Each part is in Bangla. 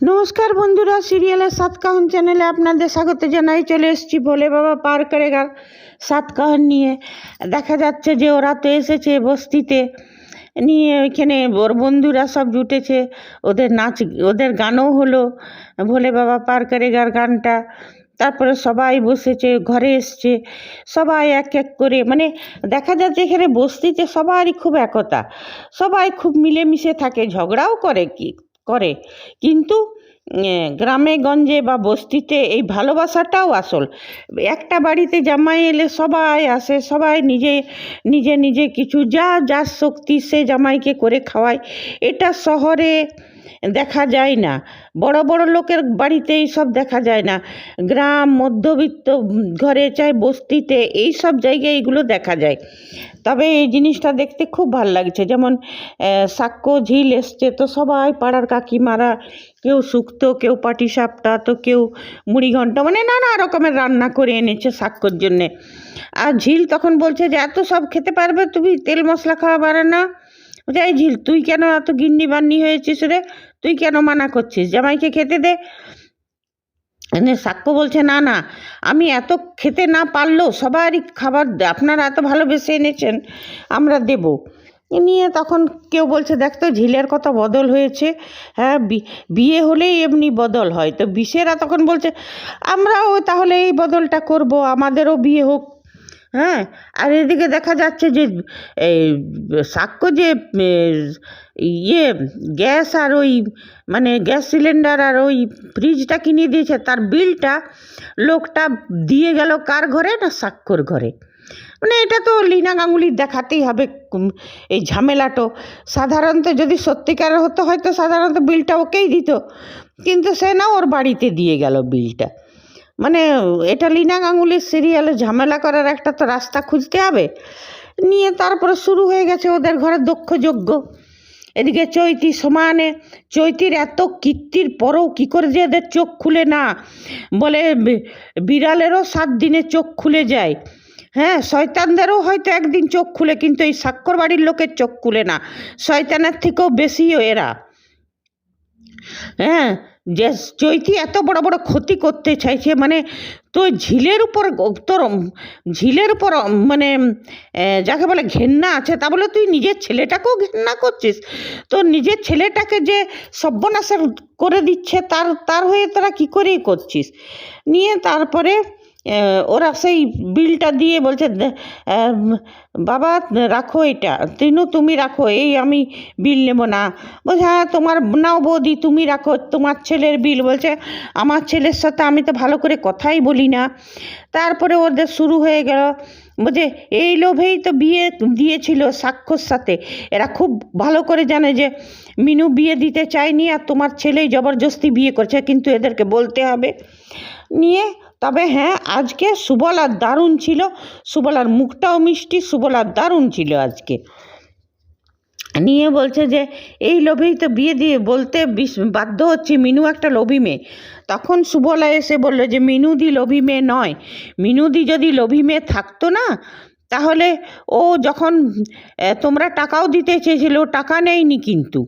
নমস্কার বন্ধুরা, সিরিয়ালের সাতকাহন চ্যানেলে আপনাদের স্বাগত জানাই। চলে এসেছি ভোলে বাবা পার করেগার সাতকাহন নিয়ে। দেখা যাচ্ছে যে ওরা তো এসেছে বস্তিতে নিয়ে, ওইখানে ওর বন্ধুরা সব জুটেছে, ওদের নাচ ওদের গানও হলো, ভোলে বাবা পার করেগার গানটা। তারপরে সবাই বসেছে, ঘরে এসছে সবাই এক এক করে, মানে দেখা যাচ্ছে এখানে বস্তিতে সবারই খুব একতা, সবাই খুব মিলেমিশে থাকে, ঝগড়াও করে কিন্তু গ্রামে গঞ্জে বা বস্তিতে এই ভালোবাসাটাও আসল। একটা বাড়িতে জামাই এলে সবাই আসে, সবাই নিজে নিজে নিজে কিছু যার শক্তি সে জামাইকে করে খাওয়ায়। এটা শহরে দেখা যায় না, বড় বড় লোকের বাড়িতে এইসব দেখা যায় না। গ্রাম মধ্যবিত্ত ঘরে চাই বস্তিতে এই সব জায়গায় এইগুলো দেখা যায়। তবে এই জিনিসটা দেখতে খুব ভালো লাগছে। যেমন সাক্ষ্য ঝিল এসছে, তো সবাই পাড়ার কাকিমারা, কেউ শুক্তো, কেউ পাটিসাপটা, তো কেউ মুড়িঘণ্ট, মানে নানা রকমের রান্না করে এনেছে সাক্ষ্যর জন্যে। আর ঝিল তখন বলছে যে এত সব খেতে পারবে তুমি, তেল মশলা খাওয়া পারে না। যাই ঝিল, তুই কেন এত গিন্নি বান্নি হয়েছিস রে, তুই কেন মানা করছিস, জামাইকে খেতে দে। সাক্ষ্য বলছে না না, আমি এত খেতে না পারলেও সবারই খাবার আপনারা এত ভালোবেসে এনেছেন, আমরা দেব। নিয়ে তখন কেউ বলছে দেখ তো ঝিলের কত বদল হয়েছে, হ্যাঁ বিয়ে হলেই এমনি বদল হয়। তো বিশেরা তখন বলছে আমরাও তাহলে এই বদলটা করব, আমাদেরও বিয়ে হোক। হ্যাঁ, আর এদিকে দেখা যাচ্ছে যে এই সাক্ষ্য যে গ্যাস আর ওই মানে গ্যাস সিলিন্ডার আর ওই ফ্রিজটা কিনে দিয়েছে, তার বিলটা লোকটা দিয়ে গেল কার ঘরে না, সাক্ষ্যর ঘরে। মানে এটা তো লীনা গাঙ্গুলির দেখাতেই হবে এই ঝামেলাটো। সাধারণত যদি সত্যিকার হতো হয়তো সাধারণত বিলটা ওকেই দিত, কিন্তু সে না ওর বাড়িতে দিয়ে গেল বিলটা। মানে এটা লীনা গাঙ্গুলির সিরিয়ালে ঝামেলা করার একটা তো রাস্তা খুঁজতে হবে। নিয়ে তারপরে শুরু হয়ে গেছে ওদের ঘরে দক্ষযজ্ঞ। এদিকে চৈতি সমানে, চৈতির এত কীর্তির পরেও কী করে যে এদের চোখ খুলে না, বলে বিড়ালেরও 7 দিনে চোখ খুলে যায়। হ্যাঁ, শয়তানদেরও হয়তো একদিন চোখ খুলে, কিন্তু এই সাক্ষ্যর বাড়ির লোকের চোখ খুলে না, শয়তানের থেকেও বেশিও এরা। হ্যাঁ, যে চৈতি এত বড় বড় ক্ষতি করতে চাইছে, মানে তো ঝিলের উপর মানে যাকে বলে ঘেন্না আছে, তা বলে তুই নিজের ছেলেটাকেও ঘেন্না করছিস। তো নিজের ছেলেটাকে যে সর্বনাশের করে দিচ্ছে তার হয়ে তোরা কী করেই করছিস। নিয়ে তারপরে ওরা সেই বিলটা দিয়ে বলছে বাবা রাখো, এটা তুমি রাখো, এই আমি বিল নেব না। বলছে হ্যাঁ তোমার নাও বৌদি, তুমি রাখো তোমার ছেলের বিল। বলছে আমার ছেলের সাথে আমি তো ভালো করে কথাই বলি না। তারপরে ওদের শুরু হয়ে গেল, বলছে এই লোভেই তো বিয়ে দিয়েছিল সাক্ষ্যর সাথে। এরা খুব ভালো করে জানে যে মিনু বিয়ে দিতে চায়নি, আর তোমার ছেলেই জবরদস্তি বিয়ে করছে, কিন্তু এদেরকে বলতে হবে। নিয়ে তবে হ্যাঁ, আজকে সুবলার দারুণ ছিল, সুবলার মুখটাও মিষ্টি, সুবলার দারুণ ছিল আজকে। নিয়ে বলছে যে এই লোভেই তো বিয়ে দিয়ে বলতে বাধ্য হচ্ছে মিনু একটা লোভী মেয়ে। তখন সুবলা এসে বলল যে মিনুদি লোভী মেয়ে নয়, মিনুদি যদি লোভী মেয়ে থাকতো না, তাহলে ও যখন তোমরা টাকাও দিতে চেয়েছিল, টাকা নেয়নি কিন্তু।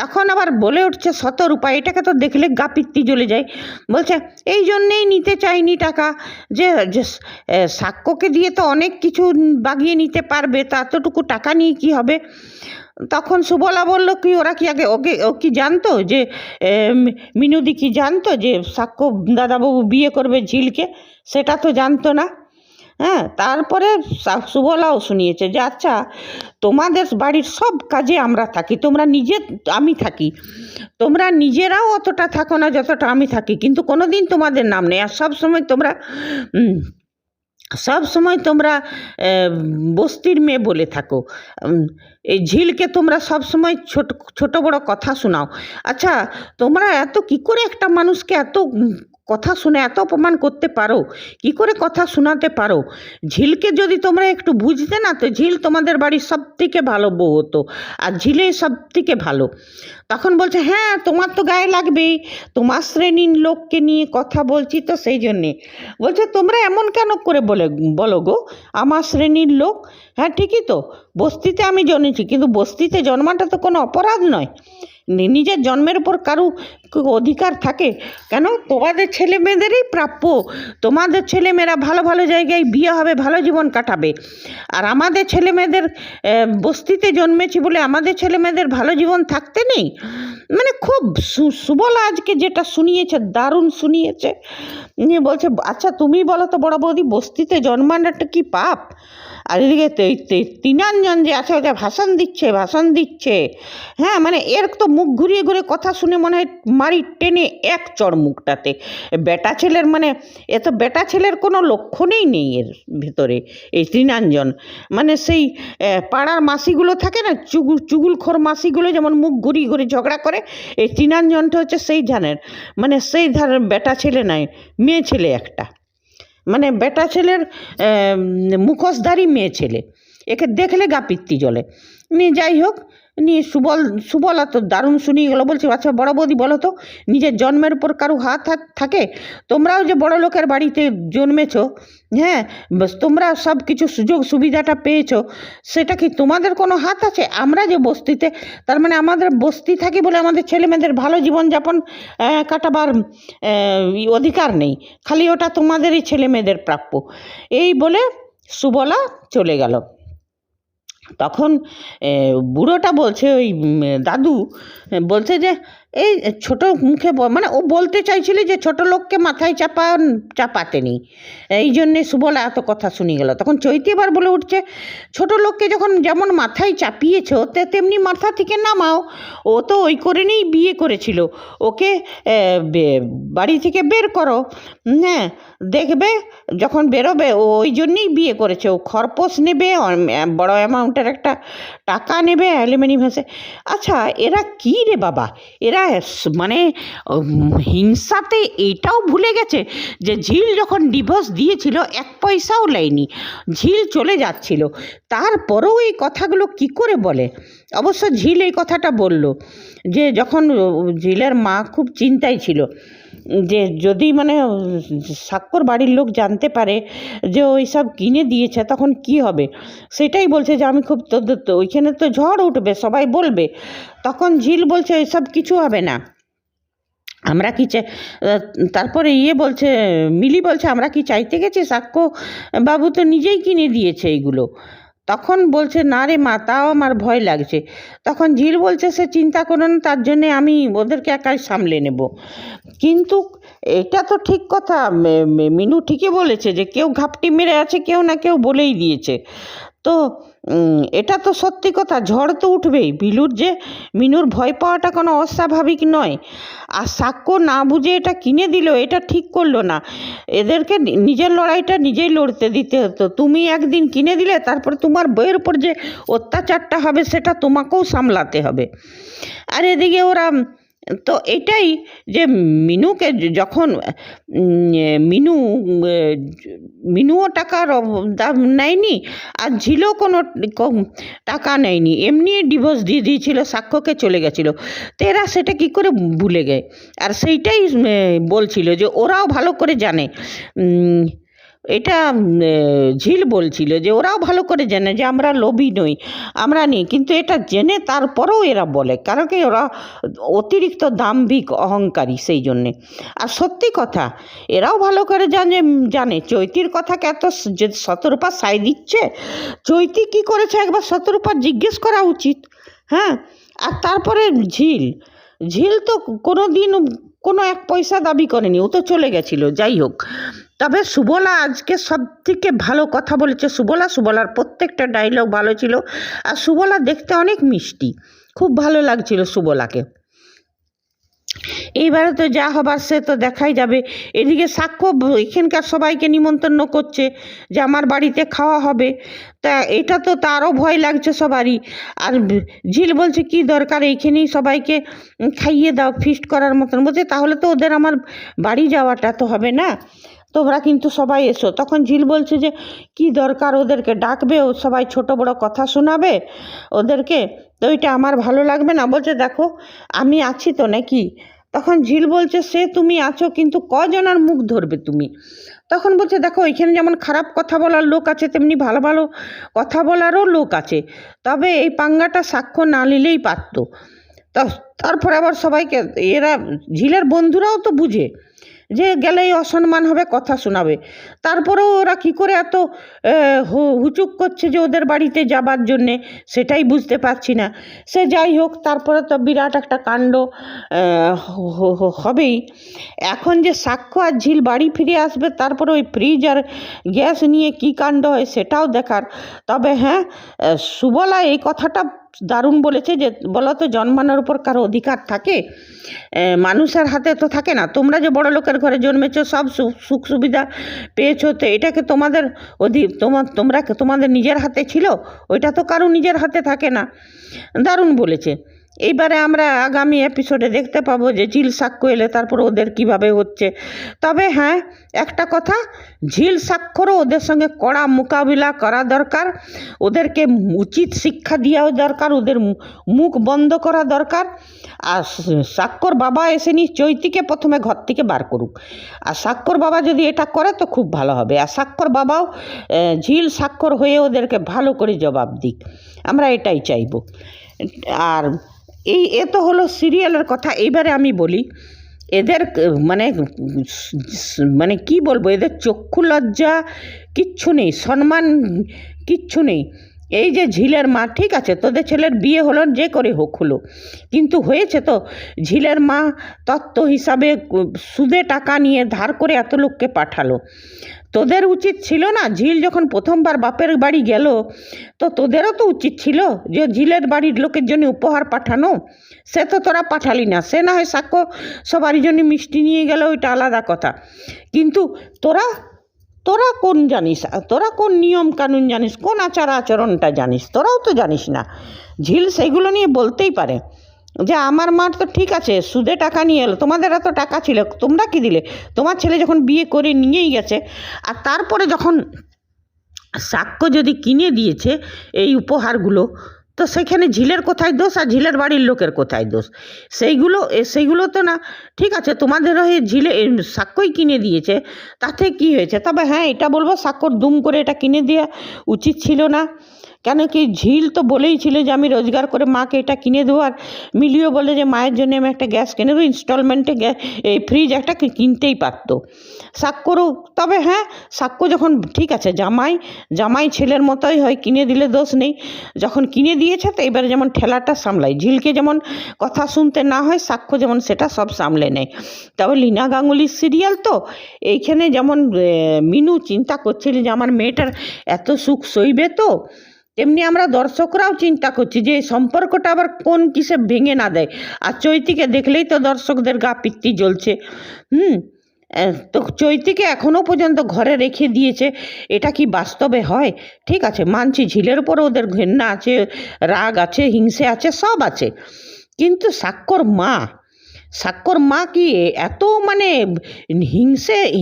তখন আবার বলে উঠছে 100 রূপা, এটাকে তো দেখলে গা পিত্তি জ্বলে যায়। বলছে এই জন্যেই নিতে চাইনি টাকা, যে সাক্ষ্যকে দিয়ে তো অনেক কিছু বাগিয়ে নিতে পারবে, তা এতটুকু টাকা নিয়ে কি হবে। তখন সুবলা বলল কি ওরা কি আগে ও কি জানতো যে মিনুদি কি জানতো যে সাক্ষ্য দাদাবাবু বিয়ে করবে ঝিলকে, সেটা তো জানতো না। হ্যাঁ, তারপরে সুবলাও শুনিয়েছে যে আচ্ছা তোমাদের বাড়ির সব কাজে আমরা থাকি, তোমরা আমি থাকি, তোমরা নিজেরাও অতটা থাকো না যতটা আমি থাকি, কিন্তু কোনো দিন তোমাদের নাম নেই। আর সব সময় তোমরা বস্তির মেয়ে বলে থাকো, এই ঝিলকে তোমরা সব সময় ছোট বড় কথা শোনাও। আচ্ছা তোমরা এত কি করে একটা মানুষকে এত কথা শুনে এত অপমান করতে পারো, কি করে কথা শোনাতে পারো। ঝিলকে যদি তোমরা একটু বুঝতে না, তো ঝিল তোমাদের বাড়ির সব থেকে ভালো বউ হতো, আর ঝিলেই সব থেকে ভালো। তখন বলছে হ্যাঁ তোমার তো গায়ে লাগবেই, তোমার শ্রেণীর লোককে নিয়ে কথা বলছি তো সেই জন্যে। বলছে তোমরা এমন কেন করে বলো গো, আমার শ্রেণীর লোক। হ্যাঁ ঠিকই তো, বস্তিতে আমি জন্মেছি, কিন্তু বস্তিতে জন্মাটা তো কোনো অপরাধ নয়। নিজের জন্মের উপর কারো অধিকার থাকে কেন? তোমাদের ছেলে মেয়েদেরই প্রাপ্য। তোমাদের ছেলেমেয়েরা ভালো ভালো জায়গায় বিয়ে হবে, ভালো জীবন কাটাবে। আর আমাদের ছেলে মেয়েদের বস্তিতে জন্মেছি বলে আমাদের ছেলে মেয়েদের ভালো জীবন থাকতে নেই? মানে খুব সুবলা আজকে যেটা শুনিয়েছে, দারুণ শুনিয়েছে। নিয়ে বলছে, আচ্ছা তুমি বলো তো বড় বৌদি, বস্তিতে জন্মানোটা কি পাপ? আর এদিকে তৃণাঞ্জন যে আছে ওটা ভাষণ দিচ্ছে। হ্যাঁ, মানে এর তো মুখ ঘুরিয়ে ঘুরে কথা শুনে মনে হয় মারি টেনে এক চড় মুখটাতে। বেটা ছেলের মানে এ তো বেটা ছেলের কোনো লক্ষণেই নেই এর ভেতরে। এই তৃণাঞ্জন মানে সেই পাড়ার মাসিগুলো থাকে না, চুগুলখোর মাসিগুলো যেমন মুখ ঘুরিয়ে ঘুরিয়ে ঝগড়া করে, এই তৃণাঞ্জনটা হচ্ছে সেই ধানের, মানে সেই ধানের বেটা ছেলে নয়, মেয়ে ছেলে একটা। মানে বেটা ছেলের মুখোশধারী মেয়ে ছেলে, একে দেখলে গা পিত্তি জ্বলে। নিয়ে যাই হোক, নিয়ে সুবলা তো দারুণ শুনিয়ে গেলো। বলছে, আচ্ছা বড় বৌদি বলো তো, নিজের জন্মের উপর কারো হাত থাকে? তোমরাও যে বড় লোকের বাড়িতে জন্মেছো, হ্যাঁ, তোমরা সব কিছু সুযোগ সুবিধাটা পেয়েছো, সেটা কি তোমাদের কোনো হাত আছে? আমরা যে বস্তিতে, তার মানে আমাদের বস্তি থাকি বলে আমাদের ছেলেমেয়েদের ভালো জীবনযাপন কাটাবার অধিকার নেই? খালি ওটা তোমাদেরই ছেলে মেয়েদের প্রাপ্য। এই বলে সুবলা চলে গেল। তখন বুড়োটা বলছে, ওই দাদু বলছে যে এই ছোট মুখে মানে ও বলতে চাইছিল যে ছোট লোককে মাথায় চাপাতে নেই, এই জন্যে সুবলা এত কথা শুনে গেল। তখন চৈতি এবার বলে উঠছে, ছোট লোককে যখন যেমন মাথায় চাপিয়েছ তেমনি মাথা থেকে নামাও। ও তো ওই করে নিয়েই বিয়ে করেছিল, ওকে বাড়ি থেকে বের করো। হ্যাঁ, দেখবে যখন বেরোবে ও ওই জন্যেই বিয়ে করেছে, ও খরপোশ নেবে, বড় অ্যামাউন্টের একটা টাকা নেবে অ্যালুমিনি ভেসে। আচ্ছা এরা কী রে বাবা, এরা মানে হিংসাতে এটাও ভুলে গেছে যে ঝিল যখন ডিভোর্স দিয়েছিল 1 পয়সাও নেয়নি, ঝিল চলে যাচ্ছিল, তারপরেও এই কথাগুলো কি করে বলে? অবশ্য ঝিল এই কথাটা বলল যে যখন ঝিলের মা খুব চিন্তায় ছিল যে যদি মানে সাক্ষর বাড়ির লোক জানতে পারে যে ওই সব কিনে দিয়েছে তখন কি হবে, সেটাই বলছে যে আমি খুব তো ওইখানে তো ঝড় উঠবে, সবাই বলবে। তখন ঝিল বলছে এসব কিছু হবে না, আমরা কি তারপরে বলছে, মিলি বলছে, আমরা কি চাইতে গেছি? সাক্ষ্য বাবু তো নিজেই কিনে দিয়েছে এইগুলো। তখন বলছে, না রে মা, তাও আমার ভয় লাগছে। তখন ঝিল বলছে, সে চিন্তা করো না, তার জন্যে আমি ওদেরকে একাই সামলে নেব। কিন্তু এটা তো ঠিক কথা, মিনু ঠিকই বলেছে যে কেউ ঘাপটি মেরে আছে, কেউ না কেউ বলেই দিয়েছে। তো এটা তো সত্যি কথা, ঝড় তো উঠবেই। মিনুর ভয় পাওয়াটা কোনো অস্বাভাবিক নয়। আর সাক্ষ্য না বুঝে এটা কিনে দিল, এটা ঠিক করলো না। এদেরকে নিজের লড়াইটা নিজেই লড়তে দিতে হতো। তুমি একদিন কিনে দিলে, তারপর তোমার বইয়ের উপর যে অত্যাচারটা হবে সেটা তোমাকেও সামলাতে হবে। আর এদিকে ওরা তো এটাই যে মিনুকে যখন মিনুও টাকার দাম নেয়নি, আর ঝিলও কোনো টাকা নেয়নি, এমনি ডিভোর্স দিয়ে দিয়েছিল, সাক্ষ্যকে চলে গেছিলো। তো এরা সেটা কী করে ভুলে গেয়? আর সেইটাই বলছিল যে ওরাও ভালো করে জানে, এটা ঝিল বলছিল যে ওরাও ভালো করে জানে যে আমরা লোভী নই, আমরা নেই, কিন্তু এটা জেনে তারপরেও এরা বলে, কারণ কি ওরা অতিরিক্ত দাম্ভিক অহংকারী, সেই জন্যে। আর সত্যি কথা, এরাও ভালো করে জানে চৈতির কথাকে এত যে শতরূপা সাই দিচ্ছে, চৈতি কী করেছে একবার শতরূপা জিজ্ঞেস করা উচিত। হ্যাঁ, আর তারপরে ঝিল তো কোনো দিন কোনো 1 পয়সা দাবি করেনি, ও তো চলে গেছিলো। যাই হোক, তবে সুবলা আজকে সব থেকে ভালো কথা বলেছে। সুবলার প্রত্যেকটা ডায়লগ ভালো ছিল। আর সুবলা দেখতে অনেক মিষ্টি, খুব ভালো লাগছিল সুবলাকে। এইবারে তো যা হবার সে তো দেখাই যাবে। এদিকে সাক্ষ্য এখানকার সবাইকে নিমন্ত্রণ করছে যে আমার বাড়িতে খাওয়া হবে, তা এটা তো তারও ভয় লাগছে সবারই। আর ঝিল বলছে কি দরকার, এইখানেই সবাইকে খাইয়ে দাও, ফিস্ট করার মতন। বলছে তাহলে তো ওদের আমার বাড়ি যাওয়াটা তো হবে না, তোমরা কিন্তু সবাই এসো। তখন ঝিল বলছে যে কি দরকার, ওদেরকে ডাকবে, ও সবাই ছোট বড় কথা শোনাবে ওদেরকে, তো ওইটা আমার ভালো লাগবে না। বলছে দেখো আমি আছি তো নাকি। তখন ঝিল বলছে সে তুমি আছো, কিন্তু কজনের মুখ ধরবে তুমি? তখন বলছে দেখো এখানে যেমন খারাপ কথা বলার লোক আছে, তেমনি ভালো ভালো কথা বলারও লোক আছে, তবে এই পাঙ্গাটা সাক্ষ্য না নিলেই পারতো। তা তারপরে আবার সবাইকে এরা ঝিলের বন্ধুরাও তো বুঝে যে গেলেই অসম্মান হবে, কথা শোনাবে, তারপরেও ওরা কি করে এত হুচুক করছে যে ওদের বাড়িতে যাবার জন্যে, সেটাই বুঝতে পারছি না। সে যাই হোক, তারপরে তো বিরাট একটা কাণ্ড হবেই। এখন যে সাক্ষ্য আর ঝিল বাড়ি ফিরে আসবে, তারপরে ওই ফ্রিজ আর গ্যাস নিয়ে কি কাণ্ড হয় সেটাও দেখার। তবে হ্যাঁ, সুবলা এই কথাটা দারুণ বলেছে যে বলো তো, জন্মানোর উপর কারো অধিকার থাকে? মানুষের হাতে তো থাকে না। তোমরা যে বড় লোকের ঘরে জন্মেছো, সব সুখ সুবিধা পেয়েছো, তো এটাকে তোমাদের তোমাদের নিজের হাতে ছিল? ওইটা তো কারো নিজের হাতে থাকে না। দারুণ বলেছে। এইবারে আমরা আগামী এপিসোডে দেখতে পাবো যে ঝিল সাক্ষ্য এলে তারপর ওদের কিভাবে হচ্ছে। তবে হ্যাঁ, একটা কথা, ঝিল সাক্ষরও ওদের সঙ্গে কড়া মোকাবিলা করা দরকার, ওদেরকে উচিত শিক্ষা দেওয়াও দরকার, ওদের মুখ বন্ধ করা দরকার। আর সাক্ষর বাবা এসে নি চৈতিকে প্রথমে ঘর থেকে বার করুক, আর সাক্ষর বাবা যদি এটা করে তো খুব ভালো হবে। আর সাক্ষর বাবাও ঝিল সাক্ষর হয়ে ওদেরকে ভালো করে জবাব দিক, আমরা এটাই চাইব। আর এ তো হলো সিরিয়ালের কথা। এইবারে আমি বলি, এদের মানে কি বলবো, এদের চক্ষু লজ্জা কিচ্ছু নেই, সম্মান কিচ্ছু নেই। এই যে ঝিলের মা, ঠিক আছে তোদের ছেলের বিয়ে হলো, যে করে হোক হলো, কিন্তু হয়েছে তো ঝিলের মা তত্ত্ব হিসাবে সুদে টাকা নিয়ে ধার করে এত লোককে পাঠালো। তোদের উচিত ছিল না, ঝিল যখন প্রথমবার বাপের বাড়ি গেল, তো তোদেরও তো উচিত ছিল যে ঝিলের বাড়ির লোকের জন্য উপহার পাঠানো। সে তো তোরা পাঠালি না। সে না হয় সাক্ষ্য সবারই জন্য মিষ্টি নিয়ে গেল, ওইটা আলাদা কথা, কিন্তু তোরা কোন জানিস, তোরা কোন নিয়ম কানুন জানিস, কোন আচার আচরণটা জানিস? তোরাও তো জানিস না। ঝিল সেগুলো নিয়ে বলতেই পারে যে আমার মার তো ঠিক আছে সুদে টাকা নিয়ে এলো, তোমাদের এত টাকা ছিল, তোমরা কি দিলে? তোমার ছেলে যখন বিয়ে করে নিয়েই গেছে, আর তারপরে যখন সাক্ষ্য যদি কিনে দিয়েছে এই উপহারগুলো, তো সেখানে ঝিলের কোথায় দোষ আর ঝিলের বাড়ির লোকের কোথায় দোষ? সেইগুলো তো না। ঠিক আছে, তোমাদের হয়ে সাক্ষ্যই কিনে দিয়েছে, তাতে কি হয়েছে? তবে হ্যাঁ, এটা বলবো, সাক্ষ্যর দুম করে এটা কিনে দেওয়া উচিত ছিল না। কেন কি, ঝিল তো বলেই ছিল যে আমি রোজগার করে মাকে এটা কিনে দেবো, আর মিলিও বলে যে মায়ের জন্য আমি একটা গ্যাস কিনে দেবো, ইনস্টলমেন্টে এই ফ্রিজ একটা কিনতেই পারতো সাক্ষ্যরও। তবে হ্যাঁ, সাক্ষ্য যখন ঠিক আছে জামাই ছেলের মতোই হয়, কিনে দিলে দোষ নেই। যখন কিনে দিয়েছে তো এবারে যেমন ঠেলাটা সামলায়, ঝিলকে যেমন কথা শুনতে না হয়, সাক্ষ্য যেমন সেটা সব সামলে নেয়। তবে লীনা গাঙ্গুলির সিরিয়াল তো, এইখানে যেমন মিনু চিন্তা করছিল যে আমার মেয়েটার এত সুখ সইবে, তো তেমনি আমরা দর্শকরাও চিন্তা করছি যে এই সম্পর্কটা আবার কোন কিসে ভেঙে না দেয়। আর চৈতিকে দেখলেই তো দর্শকদের গা পিত্তি জ্বলছে। তো চৈতিকে এখনও পর্যন্ত ঘরে রেখে দিয়েছে, এটা কি বাস্তবে হয়? ঠিক আছে, মানছি ঝিলের উপর ওদের ঘেন্না আছে, রাগ আছে, হিংসে আছে, সব আছে, কিন্তু সাক্ষ্যর মা কি এত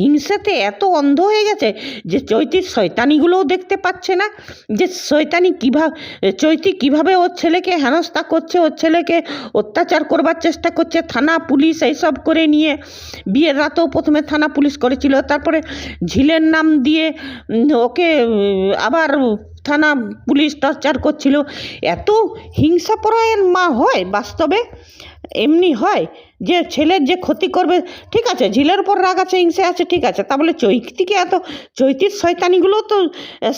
হিংসেতে এত অন্ধ হয়ে গেছে যে চৈতির শয়তানিগুলোও দেখতে পাচ্ছে না, যে চৈতি কিভাবে ওর ছেলেকে হেনস্থা করছে, ওর ছেলেকে অত্যাচার করবার চেষ্টা করছে, থানা পুলিশ এইসব করে নিয়ে। বিয়ের রাতেও প্রথমে থানা পুলিশ করেছিল, তারপরে ঝিলের নাম দিয়ে ওকে আবার থানা পুলিশ টর্চার করছিল। এত হিংসাপরায়ণ মা হয় বাস্তবে? এমনি হয় যে ছেলের যে ক্ষতি করবে? ঠিক আছে, ঝিলের উপর রাগ আছে, হিংসে আছে, ঠিক আছে, তা বলে চৈতির শয়তানিগুলো তো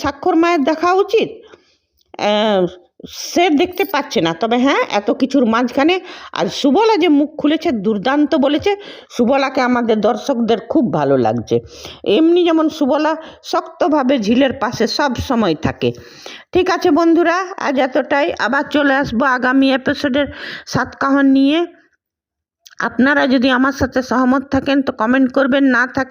সাক্ষর মায়ের দেখা উচিত। সে দেখতে পাচ্ছে না। তবে হ্যাঁ, এত কিছুর মাঝখানে আজ সুবলা যে মুখ খুলেছে, দুর্দান্ত বলেছে। সুবলাকে আমাদের দর্শকদের খুব ভালো লাগছে। এমনি যেমন সুবলা শক্তভাবে ঝিলের পাশে সব সময় থাকে। ঠিক আছে বন্ধুরা, আজ এতটাই। আবার চলে আসবো আগামী এপিসোডের সাতকাহন নিয়ে। আপনারা যদি আমার সাথে সহমত থাকেন তো কমেন্ট করবেন, না থাকেন